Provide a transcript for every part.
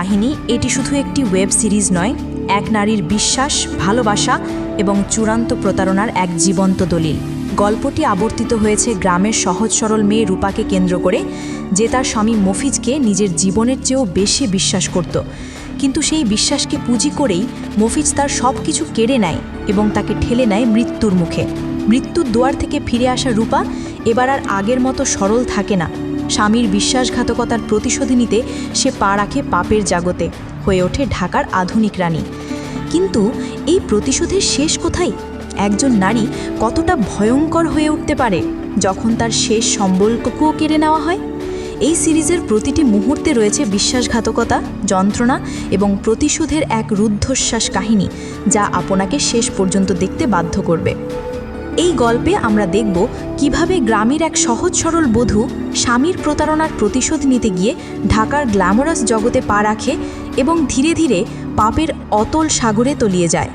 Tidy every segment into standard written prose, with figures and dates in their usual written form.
কাহিনী এটি শুধু একটি ওয়েব সিরিজ নয়, এক নারীর বিশ্বাস, ভালোবাসা এবং চূড়ান্ত প্রতারণার এক জীবন্ত দলিল। গল্পটি আবর্তিত হয়েছে গ্রামের সহজ সরল মেয়ে রূপাকে কেন্দ্র করে, যে তার স্বামী মফিজকে নিজের জীবনের চেয়েও বেশি বিশ্বাস করত। কিন্তু সেই বিশ্বাসকে পুঁজি করেই মফিজ তার সব কিছু কেড়ে নেয় এবং তাকে ঠেলে নেয় মৃত্যুর মুখে। মৃত্যুর দুয়ার থেকে ফিরে আসা রূপা এবার আর আগের মতো সরল থাকে না। স্বামীর বিশ্বাসঘাতকতার প্রতিশোধ নিতে সে পা রাখে পাপের জাগতে, হয়ে ওঠে ঢাকার আধুনিক রানী। কিন্তু এই প্রতিশোধের শেষ কোথায়? একজন নারী কতটা ভয়ঙ্কর হয়ে উঠতে পারে যখন তার শেষ সম্বলকেও কেড়ে নেওয়া হয়? এই সিরিজের প্রতিটি মুহূর্তে রয়েছে বিশ্বাসঘাতকতা, যন্ত্রণা এবং প্রতিশোধের এক রুদ্ধশ্বাস কাহিনী, যা আপনাকে শেষ পর্যন্ত দেখতে বাধ্য করবে। এই গল্পে আমরা দেখব কিভাবে গ্রামের এক সহজ সরল বধূ স্বামীর প্রতারণার প্রতিশোধ নিতে গিয়ে ঢাকার গ্ল্যামারাস জগতে পা রাখে এবং ধীরে ধীরে পাপের অতল সাগরে তলিয়ে যায়।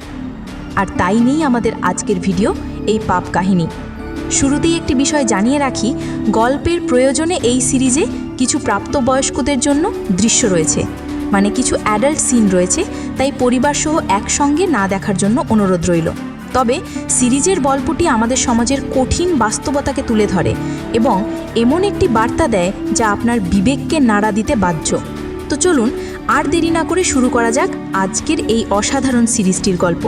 আর তাই নিয়েই আমাদের আজকের ভিডিও, এই পাপ কাহিনী। শুরুতেই একটি বিষয় জানিয়ে রাখি, গল্পের প্রয়োজনে এই সিরিজে কিছু প্রাপ্তবয়স্কদের জন্য দৃশ্য রয়েছে, মানে কিছু অ্যাডাল্ট সিন রয়েছে, তাই পরিবারসহ একসঙ্গে না দেখার জন্য অনুরোধ রইল। তবে সিরিজের গল্পটি আমাদের সমাজের কঠিন বাস্তবতাকে তুলে ধরে এবং এমন একটি বার্তা দেয় যা আপনার বিবেককে নাড়া দিতে বাধ্য। তো চলুন আর দেরি না করে শুরু করা যাক আজকের এই অসাধারণ সিরিজটির গল্প।